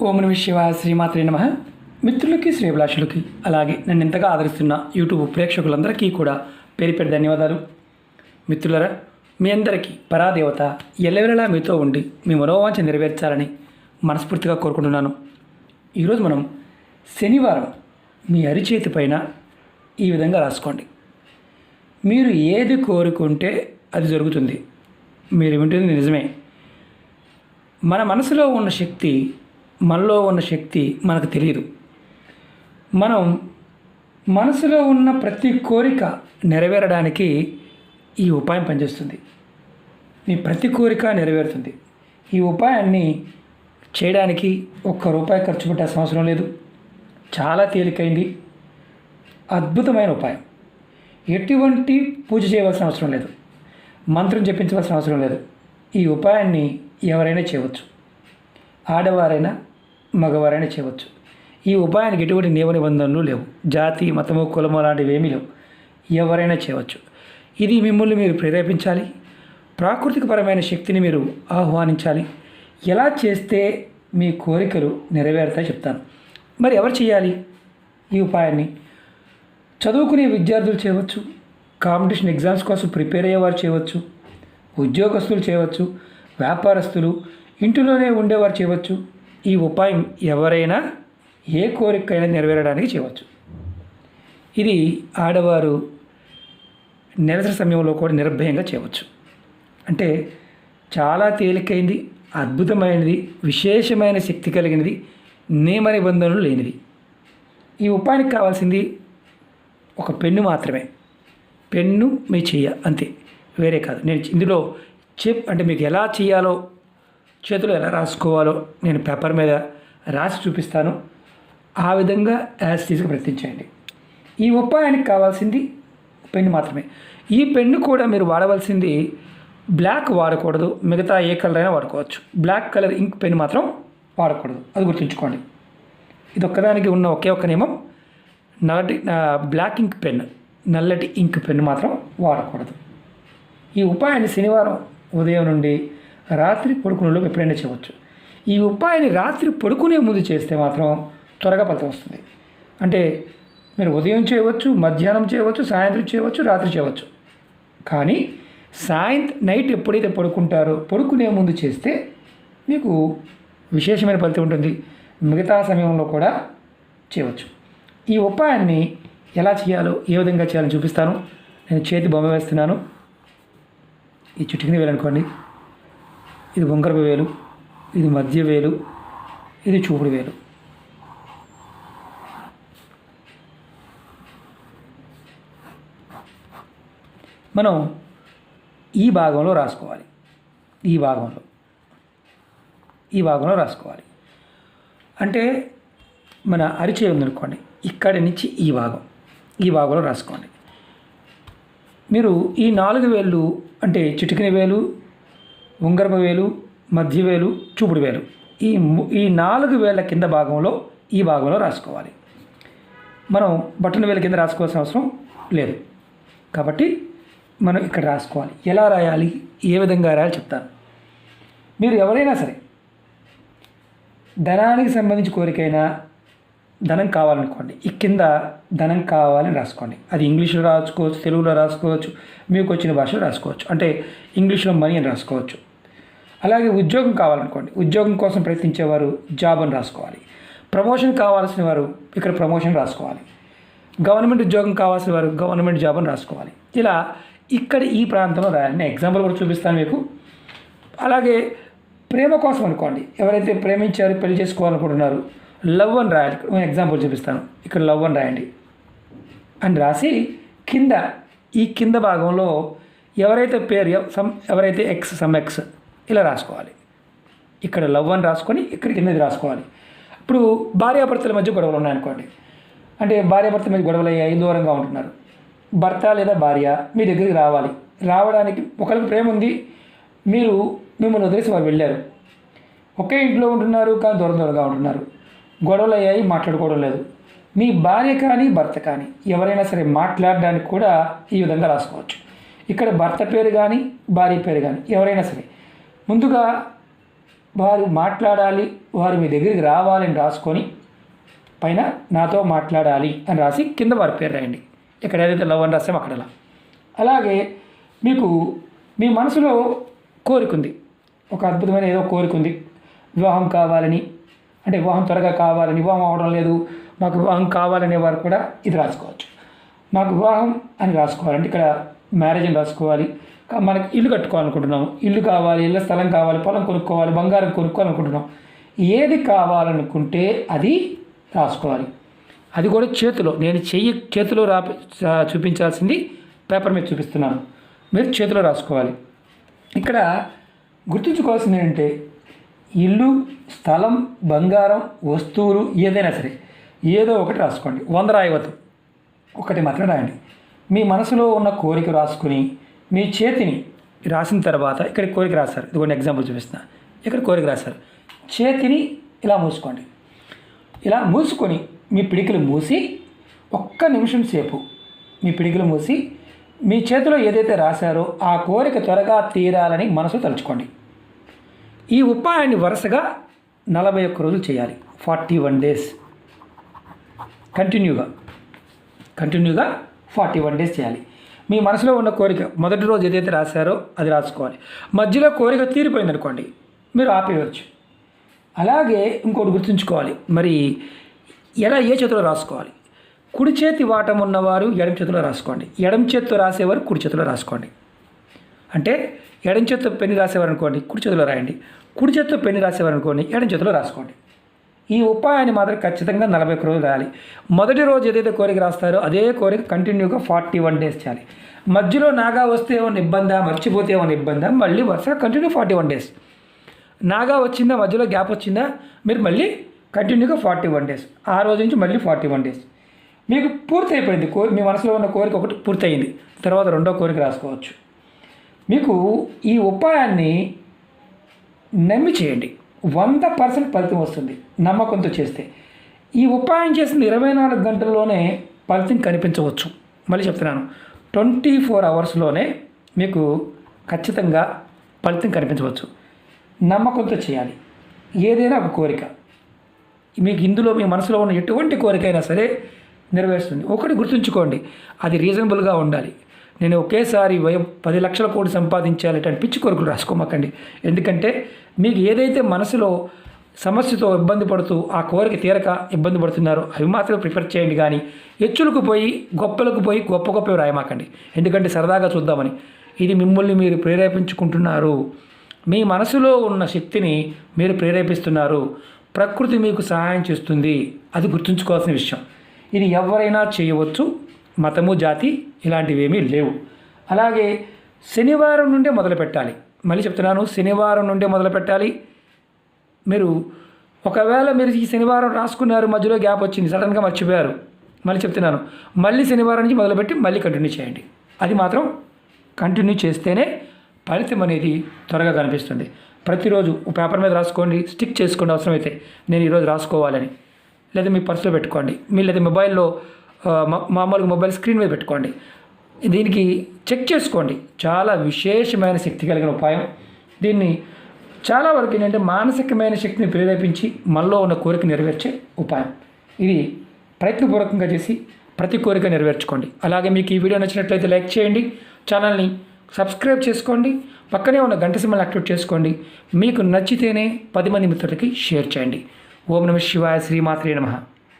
ఓం నమః శివాయ. శ్రీమాత్రే నమః. మిత్రులకి, శ్రేభిలాషులకి, అలాగే నన్ను ఎంతగా ఆదరిస్తున్న యూట్యూబ్ ప్రేక్షకులందరికీ కూడా పేరు పేరు ధన్యవాదాలు. మిత్రులరా, మీ అందరికీ పరాదేవత ఎల్లవేళలా మీతో ఉండి మీ మనోవాంఛ నెరవేర్చాలని మనస్ఫూర్తిగా కోరుకుంటున్నాను. ఈరోజు మనం శనివారం మీ అరిచేతి పైన ఈ విధంగా రాసుకోండి. మీరు ఏది కోరుకుంటే అది జరుగుతుంది. మీరు వింటుంది నిజమే. మన మనసులో ఉన్న శక్తి, మనలో ఉన్న శక్తి మనకు తెలియదు. మనం మనసులో ఉన్న ప్రతి కోరిక నెరవేరడానికి ఈ ఉపాయం పనిచేస్తుంది. మీ ప్రతి కోరిక నెరవేరుతుంది. ఈ ఉపాయాన్ని చేయడానికి ₹1 ఖర్చు పెట్టాల్సిన అవసరం లేదు. చాలా తేలికైంది, అద్భుతమైన ఉపాయం. ఎటువంటి పూజ చేయవలసిన అవసరం లేదు, మంత్రం జపించవలసిన అవసరం లేదు. ఈ ఉపాయాన్ని ఎవరైనా చేయవచ్చు. ఆడవారైనా మగవారైనా చేయవచ్చు. ఈ ఉపాయానికి ఎటువంటి నియమ నిబంధనలు లేవు. జాతి, మతము, కులము లాంటివి ఏమీ లేవు. ఎవరైనా చేయవచ్చు. ఇది మిమ్మల్ని మీరు ప్రేరేపించాలి. ప్రాకృతికపరమైన శక్తిని మీరు ఆహ్వానించాలి. ఎలా చేస్తే మీ కోరికలు నెరవేరుతాయో చెప్తాను. మరి ఎవరు చేయాలి ఈ ఉపాయాన్ని? చదువుకునే విద్యార్థులు చేయవచ్చు, కాంపిటీషన్ ఎగ్జామ్స్ కోసం ప్రిపేర్ అయ్యేవారు చేయవచ్చు, ఉద్యోగస్తులు చేయవచ్చు, వ్యాపారస్తులు, ఇంటిలోనే ఉండేవారు చేయవచ్చు. ఈ ఉపాయం ఎవరైనా ఏ కోరికైనా నెరవేరడానికి చేయవచ్చు. ఇది ఆడవారు నెలసరి సమయంలో కూడా నిర్భయంగా చేయవచ్చు. అంటే చాలా తేలికైంది, అద్భుతమైనది, విశేషమైన శక్తి కలిగినది, నియమ నిబంధనలు లేనిది. ఈ ఉపాయానికి కావాల్సింది ఒక పెన్ను మాత్రమే. పెన్ను మీ చెయ్య, అంతే, వేరే కాదు. నేను ఇందులో అంటే మీకు ఎలా చేయాలో, చేతులు ఎలా రాసుకోవాలో నేను పేపర్ మీద రాసి చూపిస్తాను. ఆ విధంగా యాజ్ ప్రయత్నించండి. ఈ ఉపాయానికి కావాల్సింది పెన్ను మాత్రమే. ఈ పెన్ను కూడా మీరు వాడవలసింది బ్లాక్ వాడకూడదు. మిగతా ఏ కలర్ అయినా వాడుకోవచ్చు. బ్లాక్ కలర్ ఇంక్ పెన్ను మాత్రం వాడకూడదు. అది గుర్తుంచుకోండి. ఇది ఒక్కదానికి ఉన్న ఒకే ఒక్క నియమం, బ్లాక్ ఇంక్ పెన్, నల్లటి ఇంక్ పెన్ను మాత్రం వాడకూడదు. ఈ ఉపాయాన్ని శనివారం ఉదయం నుండి రాత్రి పడుకునేలోపు ఎప్పుడైనా చేయవచ్చు. ఈ ఉపాయాన్ని రాత్రి పడుకునే ముందు చేస్తే మాత్రం త్వరగా ఫలితం వస్తుంది. అంటే మీరు ఉదయం చేయవచ్చు, మధ్యాహ్నం చేయవచ్చు, సాయంత్రం చేయవచ్చు, రాత్రి చేయవచ్చు. కానీ నైట్ ఎప్పుడైతే పడుకుంటారో పడుకునే ముందు చేస్తే మీకు విశేషమైన ఫలితం ఉంటుంది. మిగతా సమయంలో కూడా చేయవచ్చు. ఈ ఉపాయాన్ని ఎలా చేయాలో, ఏ విధంగా చేయాలని చూపిస్తాను. నేను చేతి బొమ్మ వేస్తున్నాను. ఈ చిటికిన వేలు అనుకోండి, ఇది ఉంగరపు వేలు, ఇది మధ్య వేలు, ఇది చూపుడు వేలు. మనం ఈ భాగంలో రాసుకోవాలి. ఈ భాగంలో రాసుకోవాలి. అంటే మన అరిచేయి ఉందనుకోండి, ఇక్కడి నుంచి ఈ భాగంలో రాసుకోండి. మీరు ఈ 4 వేళ్ళు, అంటే చిటికిన వేలు, ఉంగరపు వేలు, మధ్య వేలు, చూపుడు వేలు, ఈ 4 వేళ్ళ కింద భాగంలో ఈ భాగంలో రాసుకోవాలి. మనం బటన్ వేల కింద రాసుకోవాల్సిన అవసరం లేదు. కాబట్టి మనం ఇక్కడ రాసుకోవాలి. ఎలా రాయాలి, ఏ విధంగా రాయాలి చెప్తాను. మీరు ఎవరైనా సరే ధనానికి సంబంధించి కోరికైనా, ధనం కావాలనుకోండి, ఈ కింద ధనం కావాలని రాసుకోండి. అది ఇంగ్లీష్లో రాసుకోవచ్చు, తెలుగులో రాసుకోవచ్చు, మీకు వచ్చిన భాషలో రాసుకోవచ్చు. అంటే ఇంగ్లీష్లో మనీ అని రాసుకోవచ్చు. అలాగే ఉద్యోగం కావాలనుకోండి, ఉద్యోగం కోసం ప్రయత్నించేవారు జాబ్ అని రాసుకోవాలి. ప్రమోషన్ కావాల్సిన వారు ఇక్కడ ప్రమోషన్ రాసుకోవాలి. గవర్నమెంట్ ఉద్యోగం కావాల్సిన వారు గవర్నమెంట్ జాబ్ అని రాసుకోవాలి. ఇలా ఇక్కడ ఈ ప్రాంతంలో రాయాలి. నేను ఎగ్జాంపుల్ కూడా చూపిస్తాను మీకు. అలాగే ప్రేమ కోసం అనుకోండి, ఎవరైతే ప్రేమించారు, పెళ్లి చేసుకోవాలనుకుంటున్నారు, లవ్ అని రాయాలి. నేను ఎగ్జాంపుల్ చూపిస్తాను. ఇక్కడ లవ్ అని రాయండి అని రాసి ఈ కింద భాగంలో ఎవరైతే పేరు ఎవరైతే ఎక్స్ ఇలా రాసుకోవాలి. ఇక్కడ లవ్ అని రాసుకొని ఇక్కడ కిందది రాసుకోవాలి. ఇప్పుడు భార్యాభర్తల మధ్య గొడవలు ఉన్నాయనుకోండి, అంటే భార్యాభర్తల మధ్య గొడవలు అయ్యాయి, దూరంగా ఉంటున్నారు. భర్త లేదా భార్య మీ దగ్గరికి రావడానికి ఒకరికి ప్రేమ ఉంది, మిమ్మల్ని వదిలేసి వారు వెళ్ళారు. ఒకే ఇంట్లో ఉంటున్నారు కానీ దూరంగా ఉంటున్నారు. గొడవలు అయ్యాయి, మాట్లాడుకోవడం లేదు. మీ భార్య కానీ భర్త కానీ ఎవరైనా సరే మాట్లాడడానికి కూడా ఈ విధంగా రాసుకోవచ్చు. ఇక్కడ భర్త పేరు కానీ భార్య పేరు కానీ ఎవరైనా సరే ముందుగా వారు మాట్లాడాలి, వారు మీ దగ్గరికి రావాలని రాసుకొని పైన నాతో మాట్లాడాలి అని రాసి కింద వారి పేరు రాయండి. ఇక్కడ ఏదైతే లవ్ అని రాస్తామో అక్కడ అలాగే మీకు మీ మనసులో కోరిక ఉంది, ఒక అద్భుతమైన ఏదో కోరిక ఉంది, వివాహం కావాలని, అంటే వివాహం త్వరగా కావాలని, వివాహం అవడం లేదు మాకు వివాహం కావాలనే వారు కూడా ఇది రాసుకోవచ్చు. మాకు వివాహం అని రాసుకోవాలంటే ఇక్కడ మ్యారేజ్ అని రాసుకోవాలి. మనకి ఇల్లు కట్టుకోవాలనుకుంటున్నాం, ఇల్లు కావాలి, ఇళ్ళ స్థలం కావాలి, పొలం కొనుక్కోవాలి, బంగారం కొనుక్కోవాలనుకుంటున్నాం. ఏది కావాలనుకుంటే అది రాసుకోవాలి. అది కూడా చేతిలో, నేను చేతిలో చూపించాల్సింది పేపర్ మీద చూపిస్తున్నాను, మీరు చేతిలో రాసుకోవాలి. ఇక్కడ గుర్తుంచుకోవాల్సింది ఏంటంటే ఇల్లు, స్థలం, బంగారం, వస్తువులు ఏదైనా సరే ఏదో ఒకటి రాసుకోండి. 100 రాయవద్దు, ఒకటి మాత్రం రాయండి. మీ మనసులో ఉన్న కోరిక రాసుకుని మీ చేతిని రాసిన తర్వాత ఇక్కడ కోరిక రాస్తారు. ఇదిగోండి ఎగ్జాంపుల్ చూపిస్తున్నా. ఇక్కడ కోరిక రాస్తారు. చేతిని ఇలా మూసుకోండి. ఇలా మూసుకొని మీ పిడికిలు మూసి ఒక్క నిమిషం సేపు మీ పిడికిలు మూసి మీ చేతిలో ఏదైతే రాశారో ఆ కోరిక త్వరగా తీరాలని మనసు తలుచుకోండి. ఈ ఉపాయాన్ని వరుసగా 41 రోజులు చేయాలి. 41 డేస్ కంటిన్యూగా 41 డేస్ చేయాలి. మీ మనసులో ఉన్న కోరిక మొదటి రోజు ఏదైతే రాశారో అది రాసుకోవాలి. మధ్యలో కోరిక తీరిపోయింది అనుకోండి, మీరు ఆపేయవచ్చు. అలాగే ఇంకోటి గుర్తుంచుకోవాలి, మరి ఎలా ఏ చేతిలో రాసుకోవాలి. కుడి చేతి వాటం ఉన్నవారు ఎడమ చేతిలో రాసుకోండి, ఎడమ చేతితో రాసేవారు కుడి చేతిలో రాసుకోండి. అంటే ఎడమ చేతితో పెన్ను రాసేవారు అనుకోండి కుడి చేతిలో రాయండి, కుడి చేతితో పెన్ను రాసేవారు అనుకోండి ఎడమ చేతిలో రాసుకోండి. ఈ ఉపాయాన్ని మాత్రం ఖచ్చితంగా 41 రోజులు రాయాలి. మొదటి రోజు ఏదైతే కోరిక రాస్తారో అదే కోరిక కంటిన్యూగా 41 డేస్ చేయాలి. మధ్యలో నాగా వస్తే ఏమైనా ఇబ్బందా, మర్చిపోతే ఏమైనా ఇబ్బందా, మళ్ళీ వరుసగా కంటిన్యూ 41 డేస్. నాగా వచ్చిందా, మధ్యలో గ్యాప్ వచ్చిందా, మీరు మళ్ళీ కంటిన్యూగా 41 డేస్. ఆ రోజు నుంచి మళ్ళీ 41 డేస్. మీకు పూర్తి అయిపోయింది, మీ మనసులో ఉన్న కోరిక ఒకటి పూర్తయింది, తర్వాత రెండో కోరిక రాసుకోవచ్చు. మీకు ఈ ఉపాయాన్ని నమ్మి చేయండి, 100% ఫలితం వస్తుంది నమ్మకంతో చేస్తే. ఈ ఉపాయం చేసిన 24 గంటల్లోనే ఫలితం కనిపించవచ్చు. మళ్ళీ చెప్తున్నాను, 24 అవర్స్లోనే మీకు ఖచ్చితంగా ఫలితం కనిపించవచ్చు. నమ్మకంతో చేయాలి. ఏదైనా ఒక కోరిక మీకు ఇందులో మీ మనసులో ఉన్న ఎటువంటి కోరిక అయినా సరే నెరవేరుస్తుంది. ఒకటి గుర్తుంచుకోండి, అది రీజనబుల్గా ఉండాలి. నేను ఒకేసారి 10 లక్షల కోటి సంపాదించాలి అంటే పిచ్చి కోరికలు రాసుకోమాకండి. ఎందుకంటే మీకు ఏదైతే మనసులో సమస్యతో ఇబ్బంది పడుతూ ఆ కోరిక తీరక ఇబ్బంది పడుతున్నారో అవి మాత్రమే ప్రిపేర్ చేయండి. కానీ హెచ్చులకు పోయి గొప్పలకు పోయి గొప్పవి రాయమాకండి. ఎందుకంటే సరదాగా చూద్దామని. ఇది మిమ్మల్ని మీరు ప్రేరేపించుకుంటున్నారు. మీ మనసులో ఉన్న శక్తిని మీరు ప్రేరేపిస్తున్నారు. ప్రకృతి మీకు సహాయం చేస్తుంది, అది గుర్తుంచుకోవాల్సిన విషయం. ఇది ఎవరైనా చేయవచ్చు, మతము జాతి ఇలాంటివి ఏమీ లేవు. అలాగే శనివారం నుండే మొదలు పెట్టాలి. మళ్ళీ చెప్తున్నాను, శనివారం నుండే మొదలు పెట్టాలి. మీరు ఒకవేళ మీరు ఈ శనివారం రాసుకున్నారు, మధ్యలో గ్యాప్ వచ్చింది, సడన్గా మర్చిపోయారు, మళ్ళీ చెప్తున్నాను, మళ్ళీ శనివారం నుంచి మొదలుపెట్టి మళ్ళీ కంటిన్యూ చేయండి. అది మాత్రం కంటిన్యూ చేస్తేనే ఫలితం అనేది త్వరగా కనిపిస్తుంది. ప్రతిరోజు పేపర్ మీద రాసుకోండి, స్టిక్ చేసుకోండి అవసరమైతే, నేను ఈరోజు రాసుకోవాలని. లేదా మీ పర్సులో పెట్టుకోండి, లేదా మొబైల్లో మామూలుగా మొబైల్ స్క్రీన్ మీద పెట్టుకోండి. దీనికి చెక్ చేసుకోండి. చాలా విశేషమైన శక్తి కలిగిన ఉపాయం. దీన్ని చాలా వరకు ఏంటంటే మానసికమైన శక్తిని ప్రేరేపించి మనలో ఉన్న కోరిక నెరవేర్చే ఉపాయం. ఇది ప్రయత్నపూర్వకంగా చేసి ప్రతి కోరిక నెరవేర్చుకోండి. అలాగే మీకు ఈ వీడియో నచ్చినట్లయితే లైక్ చేయండి, ఛానల్ని సబ్స్క్రైబ్ చేసుకోండి, పక్కనే ఉన్న గంట సింబల్ యాక్టివేట్ చేసుకోండి. మీకు నచ్చితేనే 10 మంది మిత్రులకి షేర్ చేయండి. ఓం నమః శివాయ, శ్రీమాత్రే నమః.